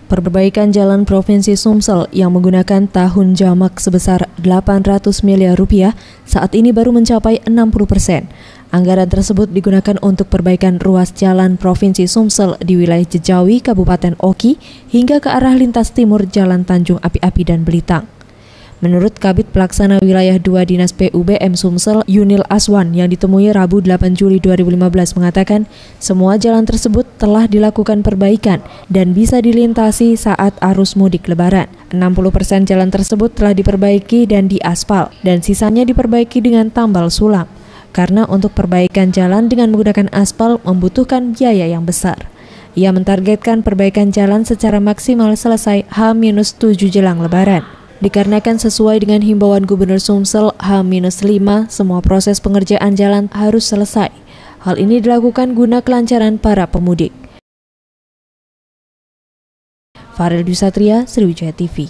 Perbaikan jalan Provinsi Sumsel yang menggunakan tahun jamak sebesar 800 miliar rupiah saat ini baru mencapai 60%. Anggaran tersebut digunakan untuk perbaikan ruas jalan Provinsi Sumsel di wilayah Jejawi, Kabupaten Oki, hingga ke arah lintas timur Jalan Tanjung Api-Api dan Belitang. Menurut Kabid Pelaksana Wilayah 2 Dinas PUBM Sumsel, Yunil Aswan, yang ditemui Rabu 8 Juli 2015 mengatakan semua jalan tersebut telah dilakukan perbaikan dan bisa dilintasi saat arus mudik Lebaran. 60% jalan tersebut telah diperbaiki dan diaspal, dan sisanya diperbaiki dengan tambal sulam. Karena untuk perbaikan jalan dengan menggunakan aspal membutuhkan biaya yang besar. Ia mentargetkan perbaikan jalan secara maksimal selesai H-7 jelang Lebaran. Dikarenakan sesuai dengan himbauan Gubernur Sumsel, H-5 semua proses pengerjaan jalan harus selesai. Hal ini dilakukan guna kelancaran para pemudik. Farel Dwi Satria, Sriwijaya TV.